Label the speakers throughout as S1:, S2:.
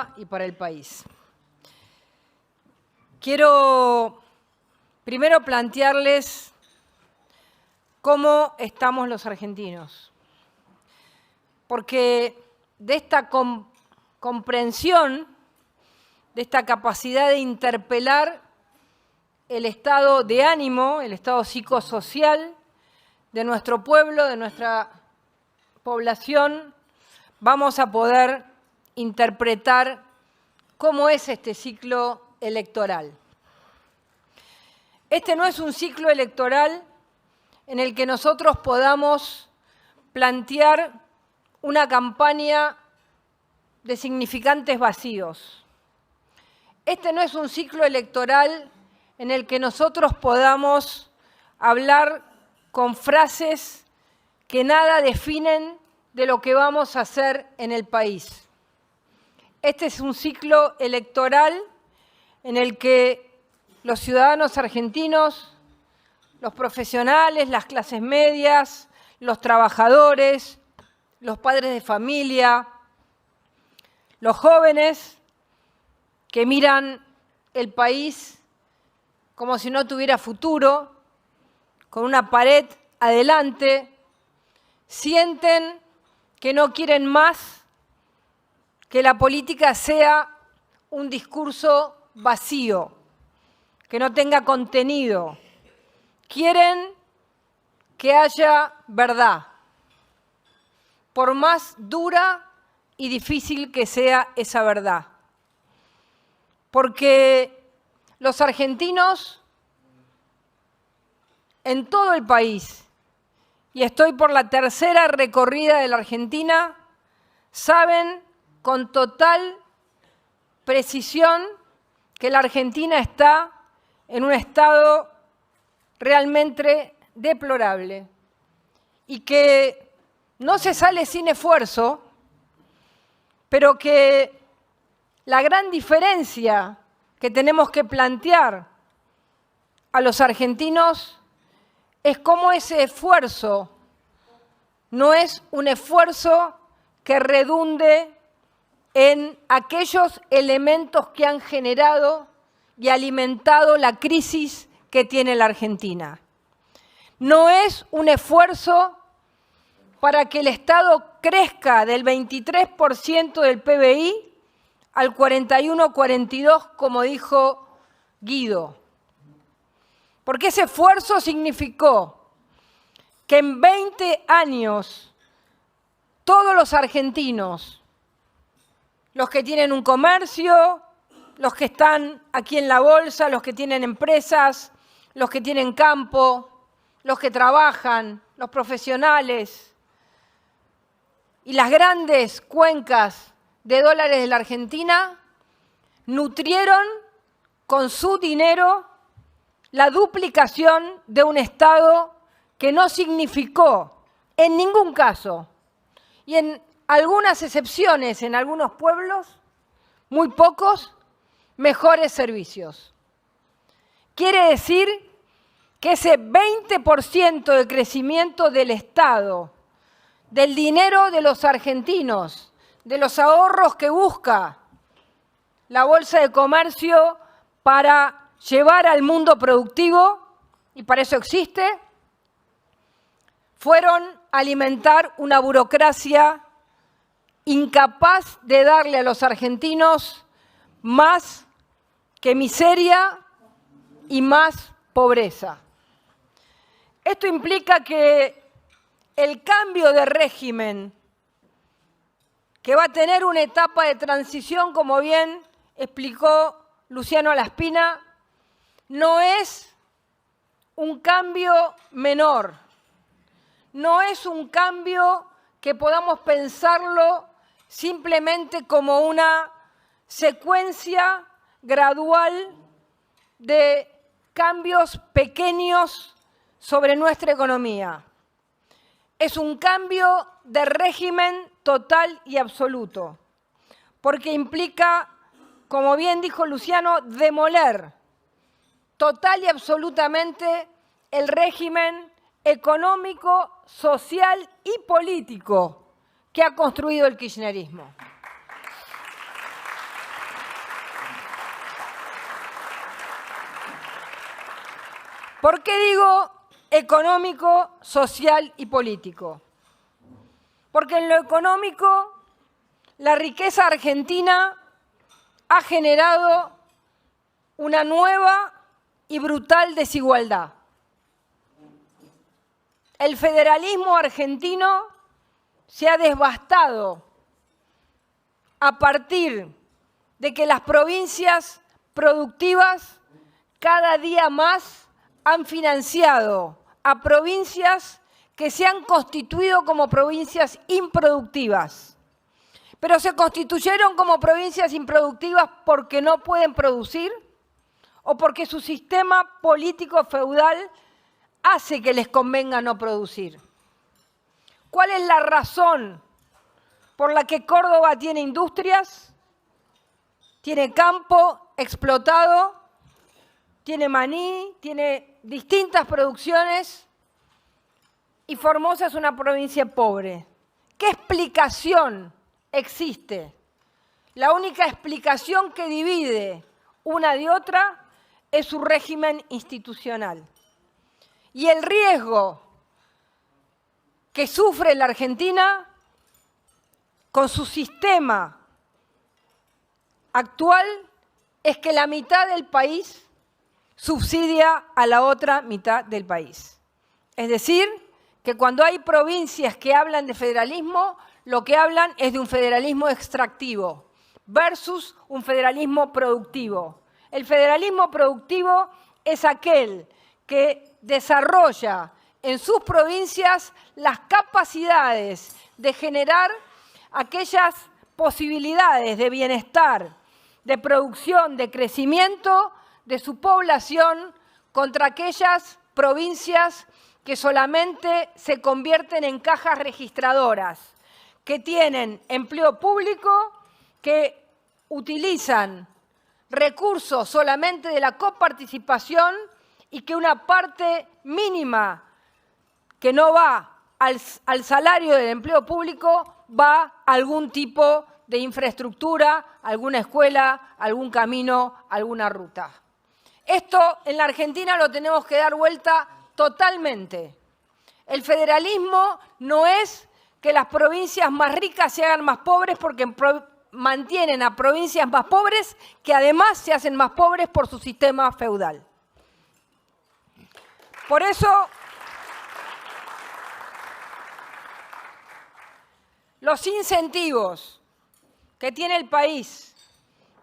S1: Córdoba y para el país. Quiero primero plantearles cómo estamos los argentinos, porque de esta comprensión, de esta capacidad de interpelar el estado de ánimo, el estado psicosocial de nuestro pueblo, de nuestra población, vamos a poder interpretar cómo es este ciclo electoral. Este no es un ciclo electoral en el que nosotros podamos plantear una campaña de significantes vacíos. Este no es un ciclo electoral en el que nosotros podamos hablar con frases que nada definen de lo que vamos a hacer en el país. Este es un ciclo electoral en el que los ciudadanos argentinos, los profesionales, las clases medias, los trabajadores, los padres de familia, los jóvenes que miran el país como si no tuviera futuro, con una pared adelante, sienten que no quieren más que la política sea un discurso vacío, que no tenga contenido. Quieren que haya verdad, por más dura y difícil que sea esa verdad. Porque los argentinos en todo el país, y estoy por la tercera recorrida de la Argentina, saben con total precisión que la Argentina está en un estado realmente deplorable y que no se sale sin esfuerzo, pero que la gran diferencia que tenemos que plantear a los argentinos es cómo ese esfuerzo no es un esfuerzo que redunde en aquellos elementos que han generado y alimentado la crisis que tiene la Argentina. No es un esfuerzo para que el Estado crezca del 23% del PBI al 41-42, como dijo Guido. Porque ese esfuerzo significó que en 20 años todos los argentinos, los que tienen un comercio, los que están aquí en la bolsa, los que tienen empresas, los que tienen campo, los que trabajan, los profesionales y las grandes cuencas de dólares de la Argentina, nutrieron con su dinero la duplicación de un Estado que no significó en ningún caso, y en algunas excepciones, en algunos pueblos, muy pocos, mejores servicios. Quiere decir que ese 20% de crecimiento del Estado, del dinero de los argentinos, de los ahorros que busca la Bolsa de Comercio para llevar al mundo productivo, y para eso existe, fueron a alimentar una burocracia incapaz de darle a los argentinos más que miseria y más pobreza. Esto implica que el cambio de régimen, que va a tener una etapa de transición, como bien explicó Luciano Laspina, no es un cambio menor, no es un cambio que podamos pensarlo simplemente como una secuencia gradual de cambios pequeños sobre nuestra economía. Es un cambio de régimen total y absoluto, porque implica, como bien dijo Luciano, demoler total y absolutamente el régimen económico, social y político que ha construido el kirchnerismo. ¿Por qué digo económico, social y político? Porque en lo económico, la riqueza argentina ha generado una nueva y brutal desigualdad. El federalismo argentino se ha devastado a partir de que las provincias productivas cada día más han financiado a provincias que se han constituido como provincias improductivas. Pero se constituyeron como provincias improductivas porque no pueden producir o porque su sistema político feudal hace que les convenga no producir. ¿Cuál es la razón por la que Córdoba tiene industrias, tiene campo explotado, tiene maní, tiene distintas producciones y Formosa es una provincia pobre? ¿Qué explicación existe? La única explicación que divide una de otra es su régimen institucional. Y el riesgo que sufre la Argentina con su sistema actual es que la mitad del país subsidia a la otra mitad del país. Es decir, que cuando hay provincias que hablan de federalismo, lo que hablan es de un federalismo extractivo versus un federalismo productivo. El federalismo productivo es aquel que desarrolla en sus provincias las capacidades de generar aquellas posibilidades de bienestar, de producción, de crecimiento de su población contra aquellas provincias que solamente se convierten en cajas registradoras, que tienen empleo público, que utilizan recursos solamente de la coparticipación y que una parte mínima que no va al salario del empleo público va a algún tipo de infraestructura, alguna escuela, algún camino, alguna ruta. Esto en la Argentina lo tenemos que dar vuelta totalmente. El federalismo no es que las provincias más ricas se hagan más pobres porque mantienen a provincias más pobres que además se hacen más pobres por su sistema feudal. Por eso, los incentivos que tiene el país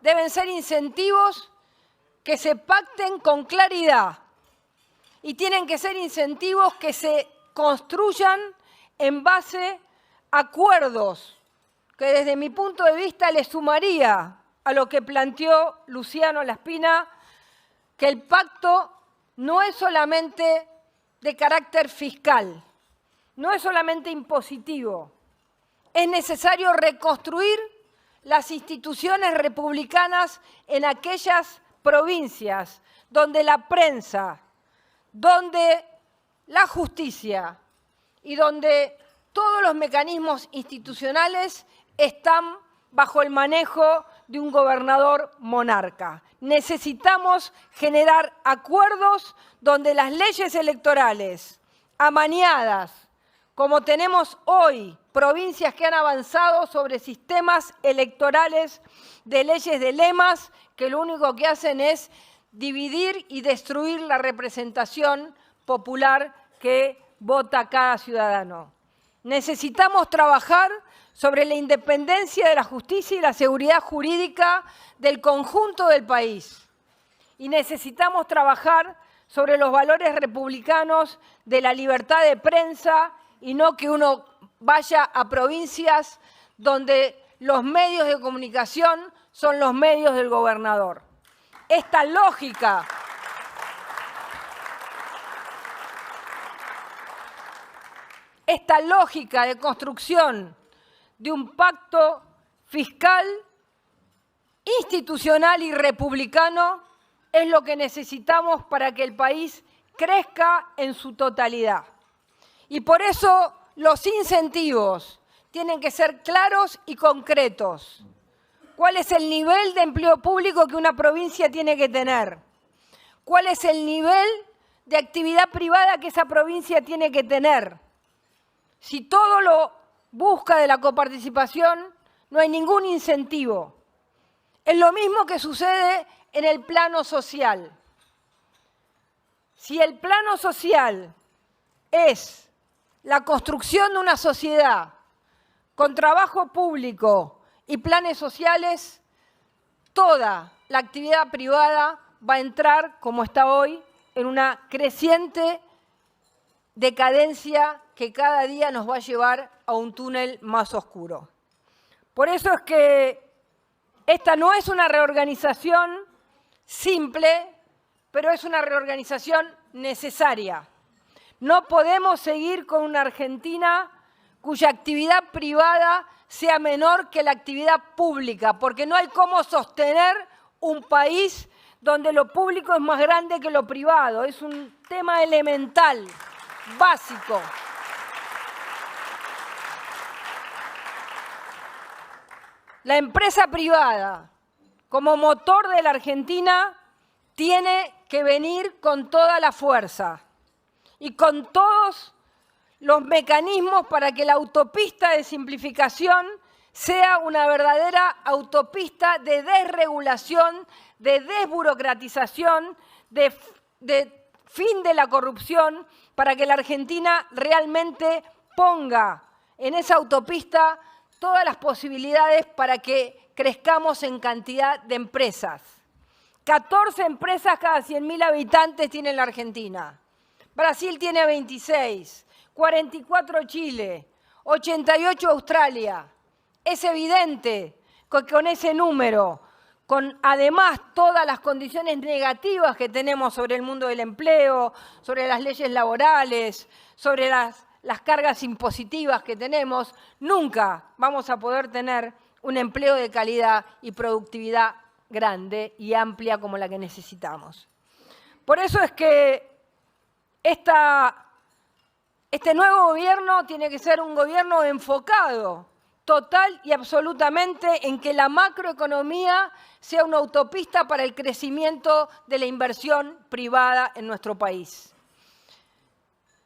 S1: deben ser incentivos que se pacten con claridad y tienen que ser incentivos que se construyan en base a acuerdos que desde mi punto de vista le sumaría a lo que planteó Luciano Laspina, que el pacto no es solamente de carácter fiscal, no es solamente impositivo. Es necesario reconstruir las instituciones republicanas en aquellas provincias donde la prensa, donde la justicia y donde todos los mecanismos institucionales están bajo el manejo de un gobernador monarca. Necesitamos generar acuerdos donde las leyes electorales amañadas, como tenemos hoy provincias que han avanzado sobre sistemas electorales de leyes de lemas que lo único que hacen es dividir y destruir la representación popular que vota cada ciudadano. Necesitamos trabajar sobre la independencia de la justicia y la seguridad jurídica del conjunto del país. Y necesitamos trabajar sobre los valores republicanos de la libertad de prensa y no que uno vaya a provincias donde los medios de comunicación son los medios del gobernador. Esta lógica de construcción de un pacto fiscal, institucional y republicano es lo que necesitamos para que el país crezca en su totalidad. Y por eso los incentivos tienen que ser claros y concretos. ¿Cuál es el nivel de empleo público que una provincia tiene que tener? ¿Cuál es el nivel de actividad privada que esa provincia tiene que tener. Si todo lo busca de la coparticipación, no hay ningún incentivo. Es lo mismo que sucede en el plano social. Si el plano social es la construcción de una sociedad con trabajo público y planes sociales, toda la actividad privada va a entrar, como está hoy, en una creciente decadencia que cada día nos va a llevar a un túnel más oscuro. Por eso es que esta no es una reorganización simple, pero es una reorganización necesaria. No podemos seguir con una Argentina cuya actividad privada sea menor que la actividad pública, porque no hay cómo sostener un país donde lo público es más grande que lo privado. Es un tema elemental, básico. La empresa privada, como motor de la Argentina, tiene que venir con toda la fuerza y con todos los mecanismos para que la autopista de simplificación sea una verdadera autopista de desregulación, de desburocratización, de fin de la corrupción, para que la Argentina realmente ponga en esa autopista todas las posibilidades para que crezcamos en cantidad de empresas. 14 empresas cada 100.000 habitantes tiene la Argentina. Brasil tiene 26, 44 Chile, 88 Australia. Es evidente que con ese número, con además todas las condiciones negativas que tenemos sobre el mundo del empleo, sobre las leyes laborales, sobre las cargas impositivas que tenemos, nunca vamos a poder tener un empleo de calidad y productividad grande y amplia como la que necesitamos. Por eso es que este nuevo gobierno tiene que ser un gobierno enfocado total y absolutamente en que la macroeconomía sea una autopista para el crecimiento de la inversión privada en nuestro país.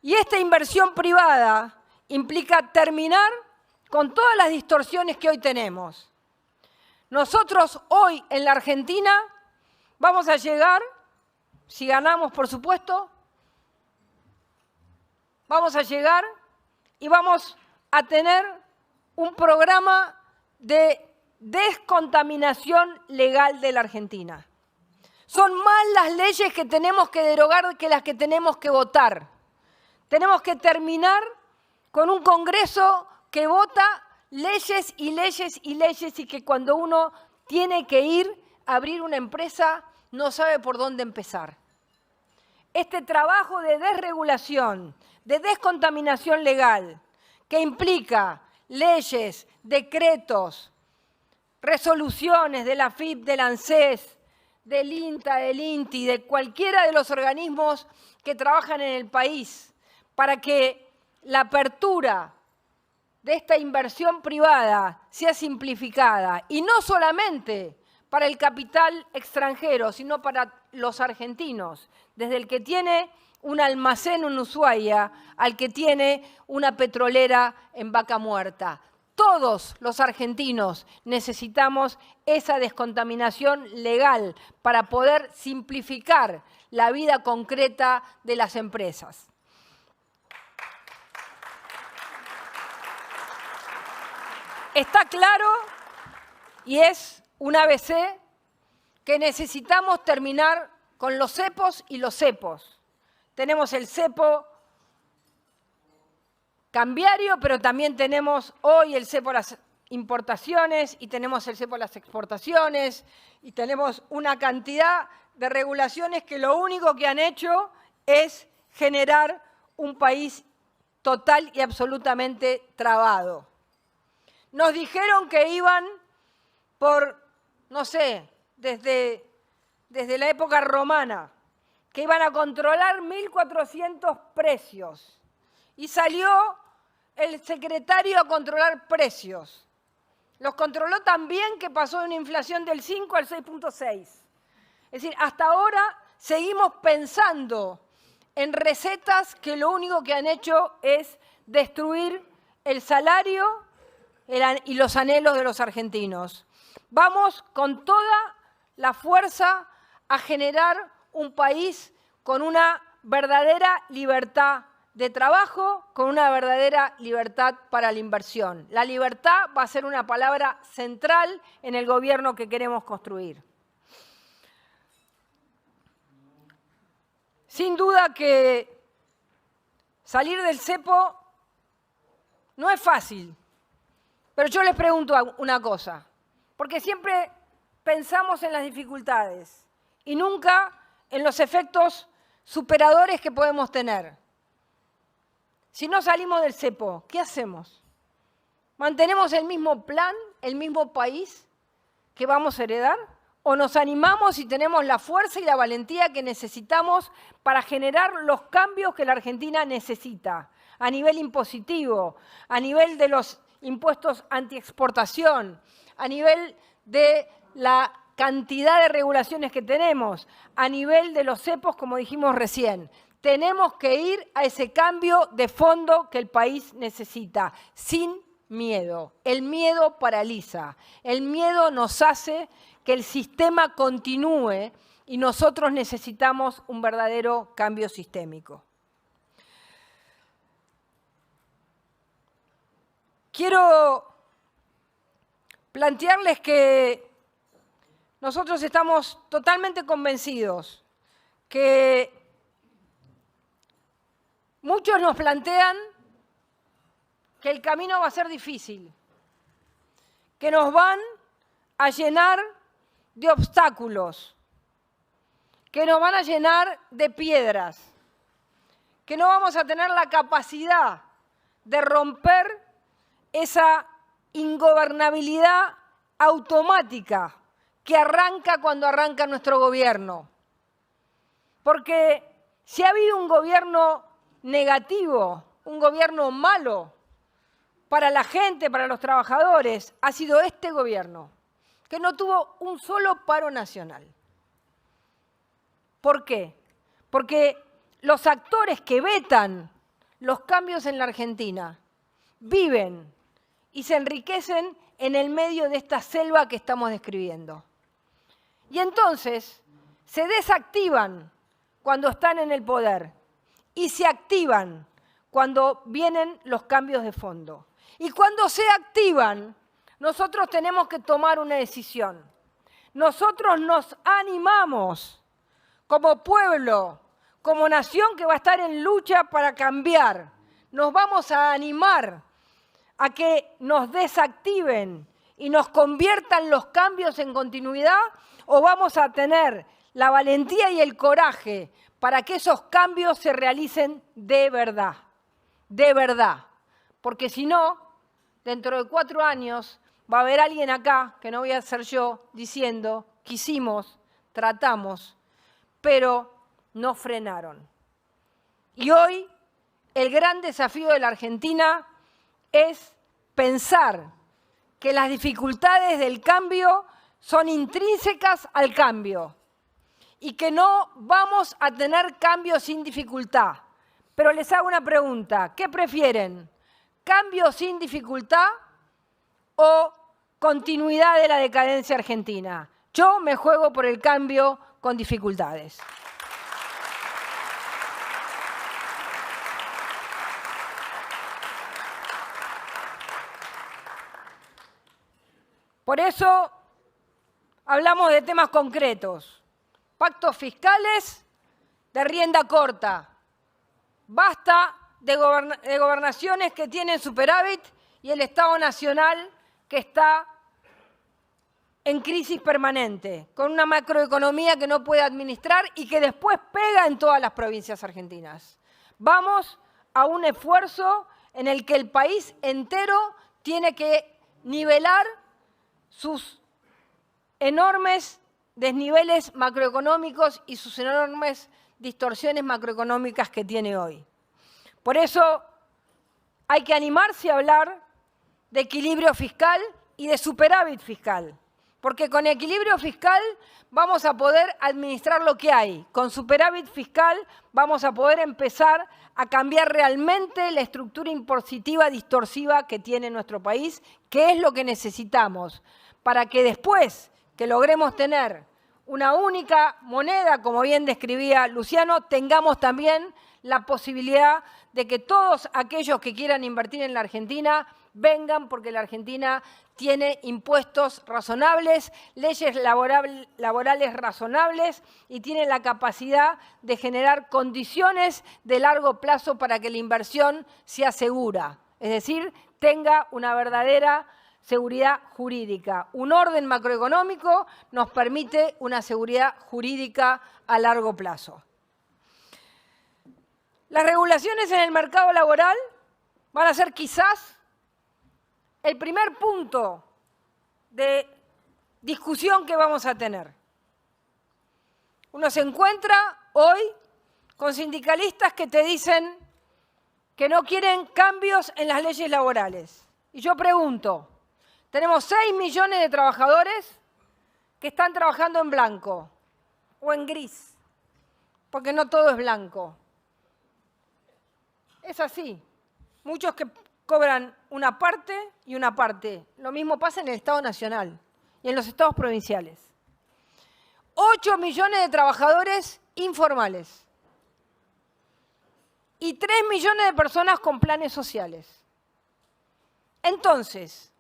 S1: Y esta inversión privada implica terminar con todas las distorsiones que hoy tenemos. Nosotros hoy en la Argentina vamos a llegar, si ganamos por supuesto, vamos a llegar y vamos a tener un programa de descontaminación legal de la Argentina. Son más las leyes que tenemos que derogar que las que tenemos que votar. Tenemos que terminar con un Congreso que vota leyes y leyes y leyes y que cuando uno tiene que ir a abrir una empresa no sabe por dónde empezar. Este trabajo de desregulación, de descontaminación legal, que implica leyes, decretos, resoluciones de la AFIP, del ANSES, del INTA, del INTI, de cualquiera de los organismos que trabajan en el país, para que la apertura de esta inversión privada sea simplificada, y no solamente para el capital extranjero, sino para los argentinos, desde el que tiene un almacén en Ushuaia al que tiene una petrolera en Vaca Muerta. Todos los argentinos necesitamos esa descontaminación legal para poder simplificar la vida concreta de las empresas. Está claro, y es un ABC, que necesitamos terminar con los cepos y los cepos. Tenemos el cepo cambiario, pero también tenemos hoy el cepo a las importaciones y tenemos el cepo a las exportaciones y tenemos una cantidad de regulaciones que lo único que han hecho es generar un país total y absolutamente trabado. Nos dijeron que iban por, no sé, desde la época romana, que iban a controlar 1.400 precios. Y salió el secretario a controlar precios. Los controló tan bien que pasó de una inflación del 5 al 6.6. Es decir, hasta ahora seguimos pensando en recetas que lo único que han hecho es destruir el salario y los anhelos de los argentinos. Vamos con toda la fuerza a generar un país con una verdadera libertad de trabajo, con una verdadera libertad para la inversión. La libertad va a ser una palabra central en el gobierno que queremos construir. Sin duda que salir del cepo no es fácil, pero yo les pregunto una cosa, porque siempre pensamos en las dificultades y nunca en los efectos superadores que podemos tener. Si no salimos del cepo, ¿qué hacemos? ¿Mantenemos el mismo plan, el mismo país que vamos a heredar? ¿O nos animamos y tenemos la fuerza y la valentía que necesitamos para generar los cambios que la Argentina necesita a nivel impositivo, a nivel de los impuestos antiexportación, a nivel de la cantidad de regulaciones que tenemos, a nivel de los cepos, como dijimos recién? Tenemos que ir a ese cambio de fondo que el país necesita, sin miedo. El miedo paraliza, el miedo nos hace que el sistema continúe y nosotros necesitamos un verdadero cambio sistémico. Quiero plantearles que nosotros estamos totalmente convencidos que muchos nos plantean que el camino va a ser difícil, que nos van a llenar de obstáculos, que nos van a llenar de piedras, que no vamos a tener la capacidad de romper esa ingobernabilidad automática que arranca cuando arranca nuestro gobierno. Porque si ha habido un gobierno negativo, un gobierno malo para la gente, para los trabajadores, ha sido este gobierno, que no tuvo un solo paro nacional. ¿Por qué? Porque los actores que vetan los cambios en la Argentina viven y se enriquecen en el medio de esta selva que estamos describiendo. Y entonces se desactivan cuando están en el poder y se activan cuando vienen los cambios de fondo. Y cuando se activan, nosotros tenemos que tomar una decisión. Nosotros nos animamos como pueblo, como nación que va a estar en lucha para cambiar. Nos vamos a animar a que nos desactiven y nos conviertan los cambios en continuidad, o vamos a tener la valentía y el coraje para que esos cambios se realicen de verdad. De verdad. Porque si no, dentro de 4 años va a haber alguien acá, que no voy a ser yo, diciendo, quisimos, tratamos, pero no frenaron. Y hoy el gran desafío de la Argentina es pensar que las dificultades del cambio son intrínsecas al cambio y que no vamos a tener cambio sin dificultad. Pero les hago una pregunta, ¿qué prefieren? ¿Cambio sin dificultad o continuidad de la decadencia argentina? Yo me juego por el cambio con dificultades. Por eso hablamos de temas concretos. Pactos fiscales de rienda corta. Basta de gobernaciones que tienen superávit y el Estado Nacional que está en crisis permanente, con una macroeconomía que no puede administrar y que después pega en todas las provincias argentinas. Vamos a un esfuerzo en el que el país entero tiene que nivelar sus enormes desniveles macroeconómicos y sus enormes distorsiones macroeconómicas que tiene hoy. Por eso hay que animarse a hablar de equilibrio fiscal y de superávit fiscal, Porque con equilibrio fiscal vamos a poder administrar lo que hay. Con superávit fiscal vamos a poder empezar a cambiar realmente la estructura impositiva distorsiva que tiene nuestro país, que es lo que necesitamos para que después que logremos tener una única moneda, como bien describía Luciano, tengamos también la posibilidad de que todos aquellos que quieran invertir en la Argentina vengan, porque la Argentina tiene impuestos razonables, leyes laborales razonables y tiene la capacidad de generar condiciones de largo plazo para que la inversión sea segura, es decir, tenga una verdadera seguridad jurídica. Un orden macroeconómico nos permite una seguridad jurídica a largo plazo. Las regulaciones en el mercado laboral van a ser quizás el primer punto de discusión que vamos a tener. Uno se encuentra hoy con sindicalistas que te dicen que no quieren cambios en las leyes laborales. Y yo pregunto, tenemos 6 millones de trabajadores que están trabajando en blanco o en gris, porque no todo es blanco. Es así. Muchos que cobran una parte y una parte. Lo mismo pasa en el Estado Nacional y en los estados provinciales. 8 millones de trabajadores informales y 3 millones de personas con planes sociales. Entonces,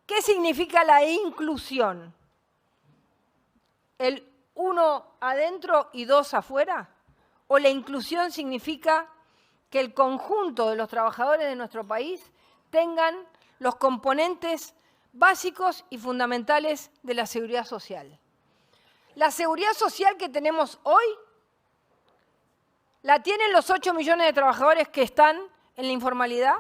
S1: ¿qué significa la inclusión? ¿El 1 adentro y 2 afuera? ¿O la inclusión significa que el conjunto de los trabajadores de nuestro país tengan los componentes básicos y fundamentales de la seguridad social? La seguridad social que tenemos hoy la tienen los 8 millones de trabajadores que están en la informalidad.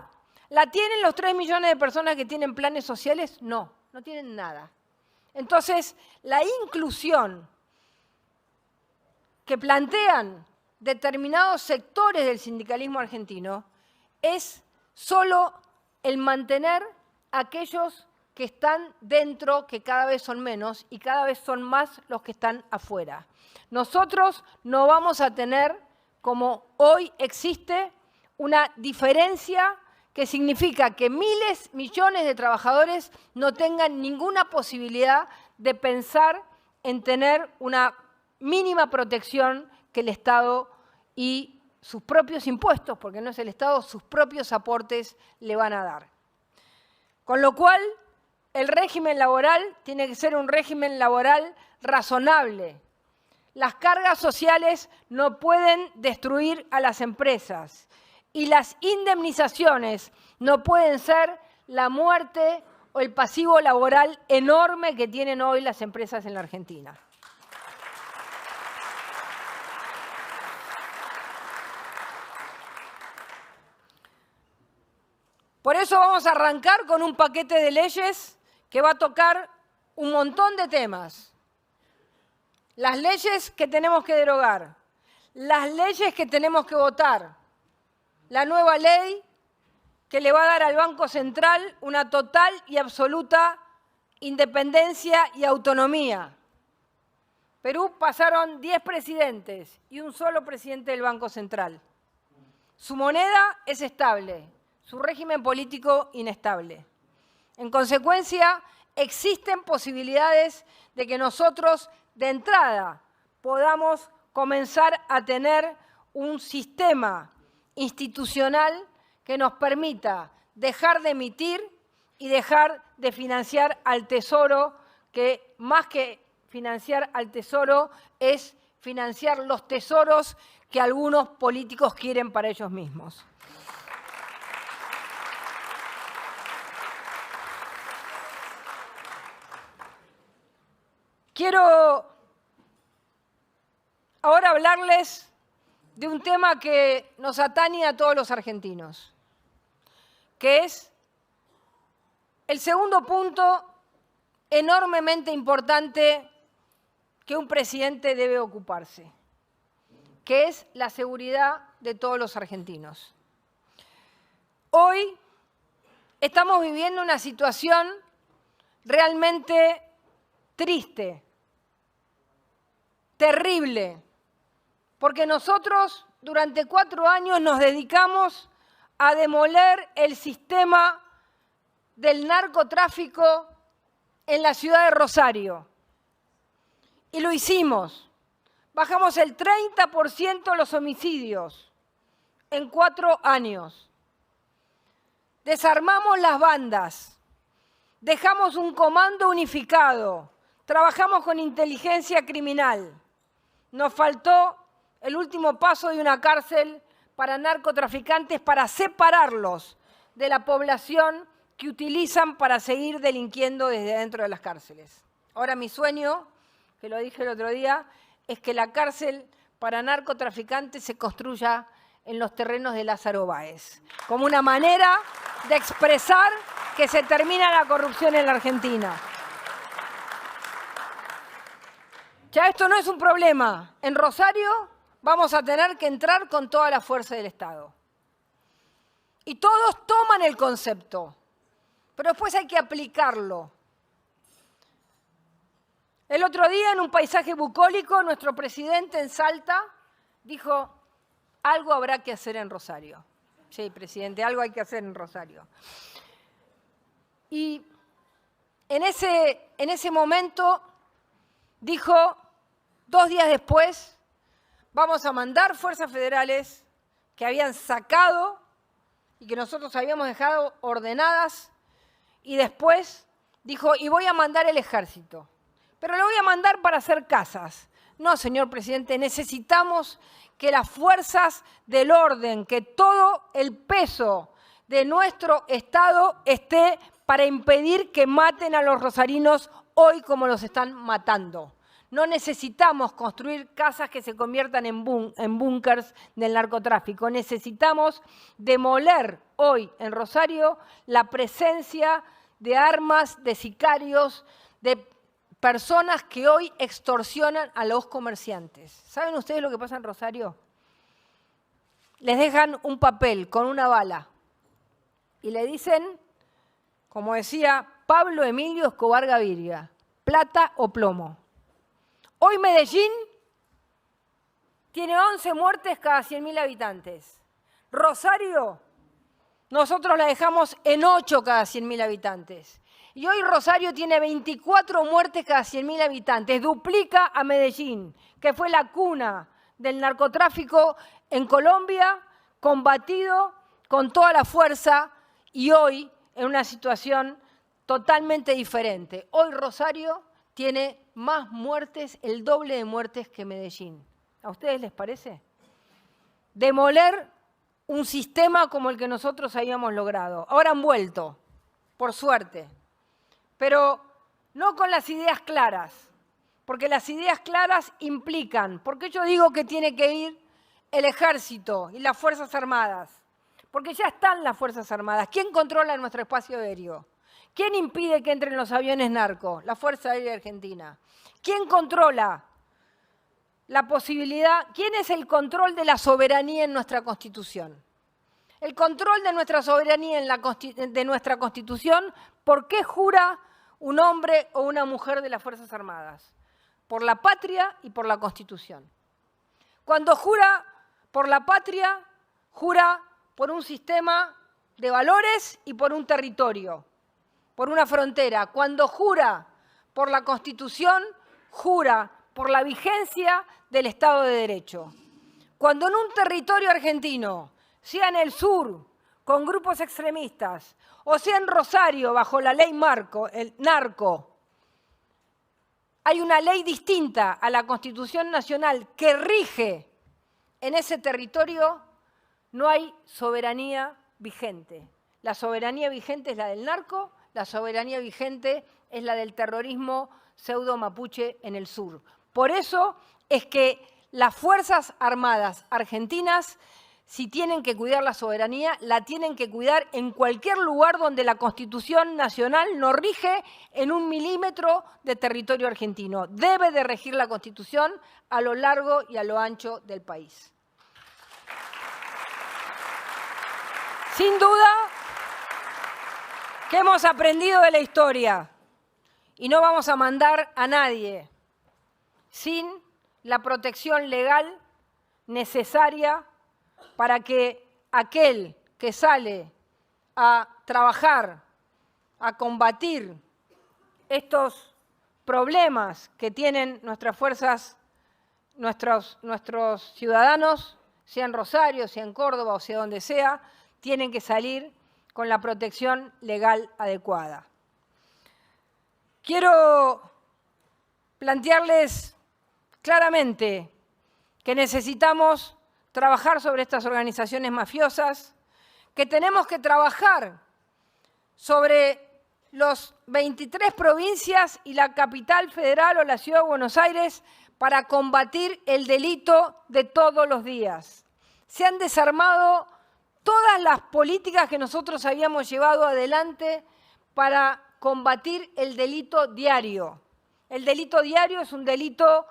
S1: ¿La tienen los 3 millones de personas que tienen planes sociales? No, no tienen nada. Entonces, la inclusión que plantean determinados sectores del sindicalismo argentino es solo el mantener a aquellos que están dentro, que cada vez son menos, y cada vez son más los que están afuera. Nosotros no vamos a tener, como hoy existe, una diferencia que significa que miles, millones de trabajadores no tengan ninguna posibilidad de pensar en tener una mínima protección que el Estado y sus propios impuestos, porque no es el Estado, sus propios aportes le van a dar. Con lo cual, el régimen laboral tiene que ser un régimen laboral razonable. Las cargas sociales no pueden destruir a las empresas y las indemnizaciones no pueden ser la muerte o el pasivo laboral enorme que tienen hoy las empresas en la Argentina. Por eso vamos a arrancar con un paquete de leyes que va a tocar un montón de temas. Las leyes que tenemos que derogar, las leyes que tenemos que votar, la nueva ley que le va a dar al Banco Central una total y absoluta independencia y autonomía. Perú pasaron 10 presidentes y un solo presidente del Banco Central. Su moneda es estable, su régimen político inestable. En consecuencia, existen posibilidades de que nosotros, de entrada, podamos comenzar a tener un sistema institucional que nos permita dejar de emitir y dejar de financiar al Tesoro, que más que financiar al Tesoro es financiar los tesoros que algunos políticos quieren para ellos mismos. Quiero ahora hablarles de un tema que nos atañe a todos los argentinos, que es el segundo punto enormemente importante que un presidente debe ocuparse, que es la seguridad de todos los argentinos. Hoy estamos viviendo una situación realmente triste, terrible, porque nosotros durante 4 años nos dedicamos a demoler el sistema del narcotráfico en la ciudad de Rosario. Y lo hicimos. Bajamos el 30% los homicidios en 4 años. Desarmamos las bandas. Dejamos un comando unificado. Trabajamos con inteligencia criminal. Nos faltó el último paso de una cárcel para narcotraficantes para separarlos de la población que utilizan para seguir delinquiendo desde dentro de las cárceles. Ahora mi sueño, que lo dije el otro día, es que la cárcel para narcotraficantes se construya en los terrenos de Lázaro Báez, como una manera de expresar que se termina la corrupción en la Argentina. Ya esto no es un problema. En Rosario vamos a tener que entrar con toda la fuerza del Estado. Y todos toman el concepto, pero después hay que aplicarlo. El otro día, en un paisaje bucólico, nuestro presidente en Salta dijo, algo habrá que hacer en Rosario. Sí, presidente, algo hay que hacer en Rosario. Y en ese momento dijo, 2 días después, vamos a mandar fuerzas federales que habían sacado y que nosotros habíamos dejado ordenadas, y después dijo, y voy a mandar el ejército, pero lo voy a mandar para hacer casas. No, señor presidente, necesitamos que las fuerzas del orden, que todo el peso de nuestro Estado esté para impedir que maten a los rosarinos hoy como los están matando. No necesitamos construir casas que se conviertan en búnkers del narcotráfico. Necesitamos demoler hoy en Rosario la presencia de armas, de sicarios, de personas que hoy extorsionan a los comerciantes. ¿Saben ustedes lo que pasa en Rosario? Les dejan un papel con una bala y le dicen, como decía Pablo Emilio Escobar Gaviria, plata o plomo. Hoy Medellín tiene 11 muertes cada 100.000 habitantes. Rosario, nosotros la dejamos en 8 cada 100.000 habitantes. Y hoy Rosario tiene 24 muertes cada 100.000 habitantes. Duplica a Medellín, que fue la cuna del narcotráfico en Colombia, combatido con toda la fuerza y hoy en una situación totalmente diferente. Hoy Rosario tiene más muertes, el doble de muertes que Medellín. ¿A ustedes les parece? Demoler un sistema como el que nosotros habíamos logrado. Ahora han vuelto, por suerte, pero no con las ideas claras, porque las ideas claras implican, porque yo digo que tiene que ir el ejército y las Fuerzas Armadas, porque ya están las Fuerzas Armadas. ¿Quién controla nuestro espacio aéreo? ¿Quién impide que entren los aviones narcos? La Fuerza Aérea Argentina. ¿Quién controla la posibilidad? ¿Quién es el control de la soberanía en nuestra Constitución? El control de nuestra soberanía de nuestra Constitución, ¿por qué jura un hombre o una mujer de las Fuerzas Armadas? Por la patria y por la Constitución. Cuando jura por la patria, jura por un sistema de valores y por un territorio, por una frontera. Cuando jura por la Constitución, jura por la vigencia del Estado de Derecho. Cuando en un territorio argentino, sea en el sur, con grupos extremistas, o sea en Rosario, bajo la ley el narco, hay una ley distinta a la Constitución Nacional que rige en ese territorio, no hay soberanía vigente. La soberanía vigente es la del narco, la soberanía vigente es la del terrorismo pseudo-mapuche en el sur. Por eso es que las Fuerzas Armadas argentinas, si tienen que cuidar la soberanía, la tienen que cuidar en cualquier lugar donde la Constitución Nacional no rige en 1 milímetro de territorio argentino. Debe de regir la Constitución a lo largo y a lo ancho del país. Sin duda que hemos aprendido de la historia y no vamos a mandar a nadie sin la protección legal necesaria para que aquel que sale a trabajar, a combatir estos problemas que tienen nuestras fuerzas, nuestros ciudadanos, sea en Rosario, sea en Córdoba o sea donde sea, tienen que salir con la protección legal adecuada. Quiero plantearles claramente que necesitamos trabajar sobre estas organizaciones mafiosas, que tenemos que trabajar sobre los 23 provincias y la capital federal o la ciudad de Buenos Aires para combatir el delito de todos los días. Se han desarmado todas las políticas que nosotros habíamos llevado adelante para combatir el delito diario. El delito diario es un delito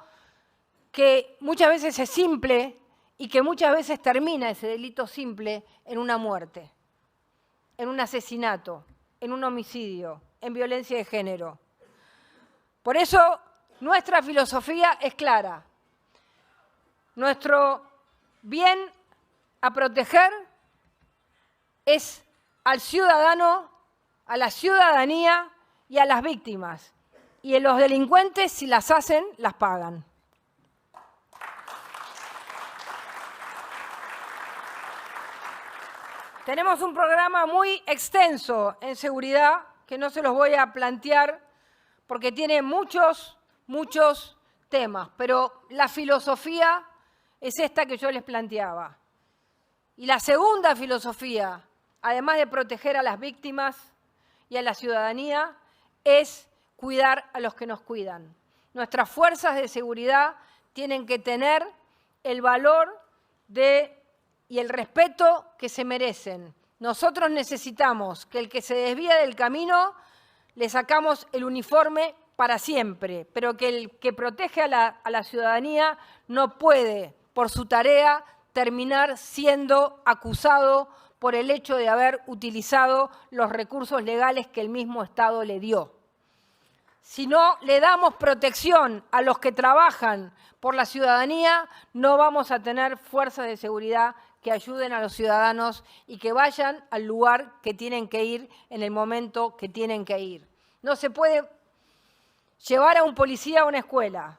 S1: que muchas veces es simple y que muchas veces termina ese delito simple en una muerte, en un asesinato, en un homicidio, en violencia de género. Por eso nuestra filosofía es clara. Nuestro bien a proteger es al ciudadano, a la ciudadanía y a las víctimas. Y los delincuentes, si las hacen, las pagan. Tenemos un programa muy extenso en seguridad, que no se los voy a plantear porque tiene muchos temas, pero la filosofía es esta que yo les planteaba. Y la segunda filosofía, además de proteger a las víctimas y a la ciudadanía, es cuidar a los que nos cuidan. Nuestras fuerzas de seguridad tienen que tener el valor y el respeto que se merecen. Nosotros necesitamos que el que se desvía del camino le sacamos el uniforme para siempre, pero que el que protege a la ciudadanía no puede, por su tarea, terminar siendo acusado por el hecho de haber utilizado los recursos legales que el mismo Estado le dio. Si no le damos protección a los que trabajan por la ciudadanía, no vamos a tener fuerzas de seguridad que ayuden a los ciudadanos y que vayan al lugar que tienen que ir en el momento que tienen que ir. No se puede llevar a un policía a una escuela,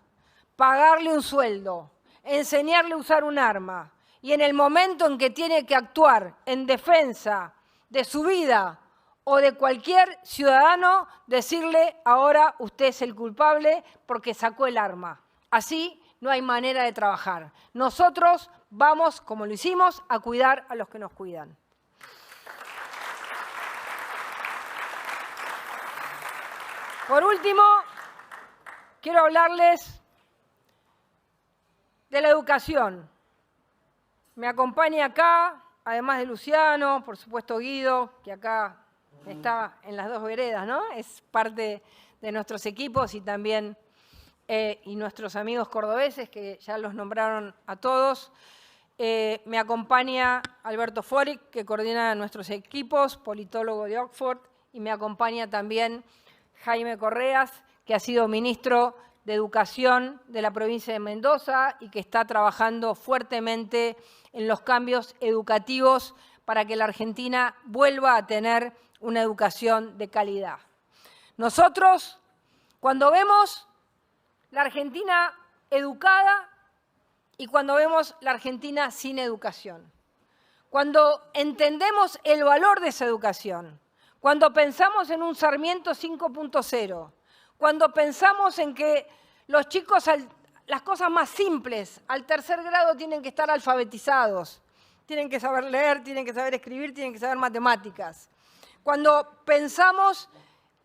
S1: pagarle un sueldo, enseñarle a usar un arma y en el momento en que tiene que actuar en defensa de su vida o de cualquier ciudadano, decirle ahora usted es el culpable porque sacó el arma. Así no hay manera de trabajar. Nosotros vamos, como lo hicimos, a cuidar a los que nos cuidan. Por último, quiero hablarles de la educación. Me acompaña acá, además de Luciano, por supuesto Guido, que acá está en las dos veredas, ¿no? Es parte de nuestros equipos y también y nuestros amigos cordobeses, que ya los nombraron a todos. Me acompaña Alberto Foric, que coordina nuestros equipos, politólogo de Oxford, y me acompaña también Jaime Correas, que ha sido ministro de Educación de la provincia de Mendoza y que está trabajando fuertemente en los cambios educativos para que la Argentina vuelva a tener una educación de calidad. Nosotros, cuando vemos la Argentina educada y cuando vemos la Argentina sin educación, cuando entendemos el valor de esa educación, cuando pensamos en un Sarmiento 5.0, cuando pensamos en que los chicos, las cosas más simples, al tercer grado tienen que estar alfabetizados, tienen que saber leer, tienen que saber escribir, tienen que saber matemáticas. Cuando pensamos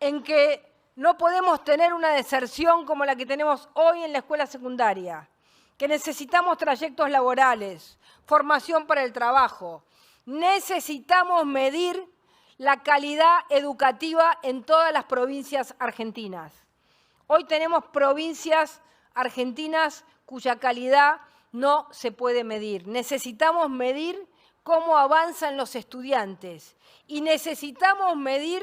S1: en que no podemos tener una deserción como la que tenemos hoy en la escuela secundaria, que necesitamos trayectos laborales, formación para el trabajo, necesitamos medir la calidad educativa en todas las provincias argentinas. Hoy tenemos provincias argentinas cuya calidad no se puede medir. Necesitamos medir cómo avanzan los estudiantes y necesitamos medir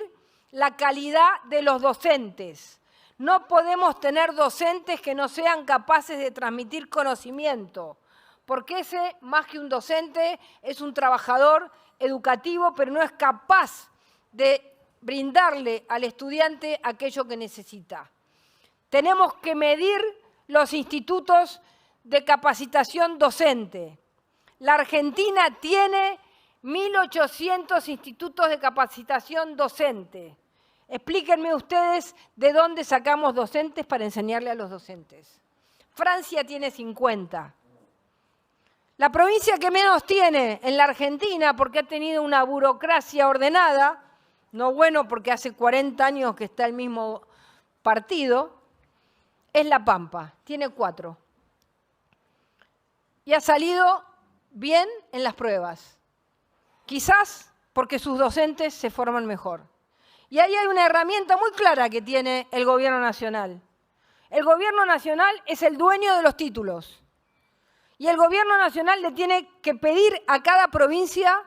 S1: la calidad de los docentes. No podemos tener docentes que no sean capaces de transmitir conocimiento, porque ese, más que un docente, es un trabajador educativo, pero no es capaz de brindarle al estudiante aquello que necesita. Tenemos que medir los institutos de capacitación docente. La Argentina tiene 1.800 institutos de capacitación docente. Explíquenme ustedes de dónde sacamos docentes para enseñarle a los docentes. Francia tiene 50. La provincia que menos tiene en la Argentina, porque ha tenido una burocracia ordenada, no bueno porque hace 40 años que está el mismo partido, es La Pampa, tiene 4. Y ha salido bien en las pruebas. Quizás porque sus docentes se forman mejor. Y ahí hay una herramienta muy clara que tiene el Gobierno Nacional. El Gobierno Nacional es el dueño de los títulos. Y el Gobierno Nacional le tiene que pedir a cada provincia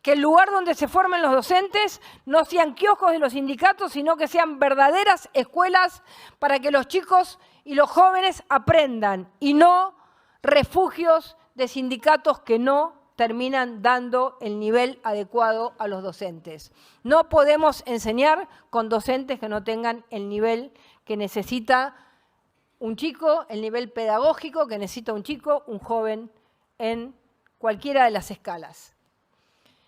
S1: que el lugar donde se formen los docentes no sean kioscos de los sindicatos, sino que sean verdaderas escuelas para que los chicos y los jóvenes aprendan, y no refugios de sindicatos que no terminan dando el nivel adecuado a los docentes. No podemos enseñar con docentes que no tengan el nivel que necesita un chico, el nivel pedagógico que necesita un chico, un joven, en cualquiera de las escalas.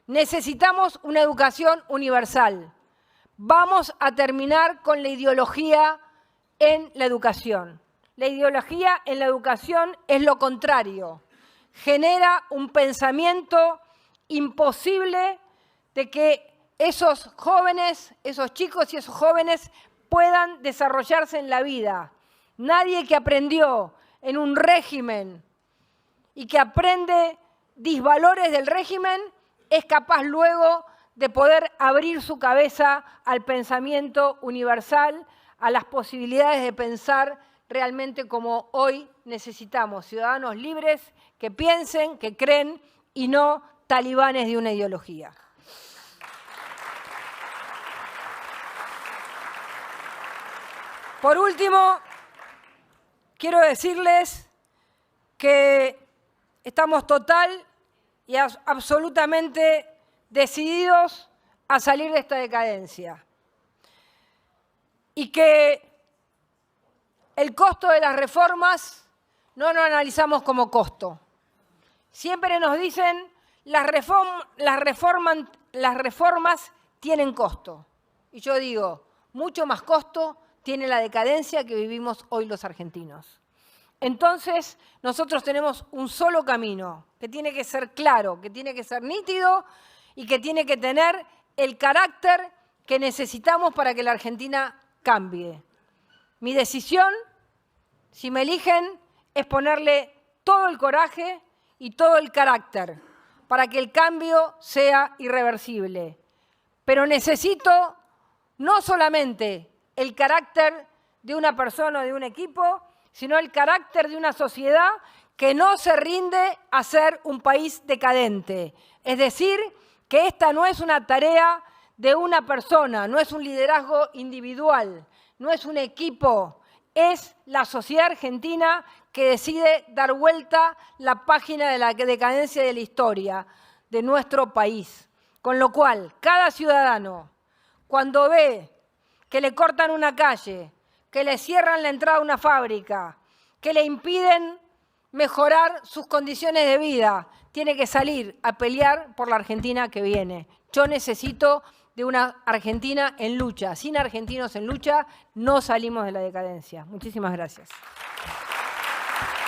S1: Necesitamos una educación universal. Vamos a terminar con la ideología en la educación. La ideología en la educación es lo contrario. Genera un pensamiento imposible de que esos jóvenes, esos chicos y esos jóvenes puedan desarrollarse en la vida. Nadie que aprendió en un régimen y que aprende disvalores del régimen es capaz luego de poder abrir su cabeza al pensamiento universal, a las posibilidades de pensar realmente como hoy necesitamos, ciudadanos libres que piensen, que creen y no talibanes de una ideología. Por último, quiero decirles que estamos total y absolutamente decididos a salir de esta decadencia. Y que el costo de las reformas no lo analizamos como costo. Siempre nos dicen las reformas tienen costo. Y yo digo, mucho más costo tiene la decadencia que vivimos hoy los argentinos. Entonces, nosotros tenemos un solo camino, que tiene que ser claro, que tiene que ser nítido y que tiene que tener el carácter que necesitamos para que la Argentina cambie. Mi decisión, si me eligen, es ponerle todo el coraje y todo el carácter para que el cambio sea irreversible. Pero necesito no solamente el carácter de una persona o de un equipo, sino el carácter de una sociedad que no se rinde a ser un país decadente. Es decir, que esta no es una tarea de una persona, no es un liderazgo individual, no es un equipo, es la sociedad argentina que decide dar vuelta la página de la decadencia de la historia de nuestro país. Con lo cual, cada ciudadano, cuando ve que le cortan una calle, que le cierran la entrada a una fábrica, que le impiden mejorar sus condiciones de vida, tiene que salir a pelear por la Argentina que viene. Yo necesito de una Argentina en lucha. Sin argentinos en lucha no salimos de la decadencia. Muchísimas gracias.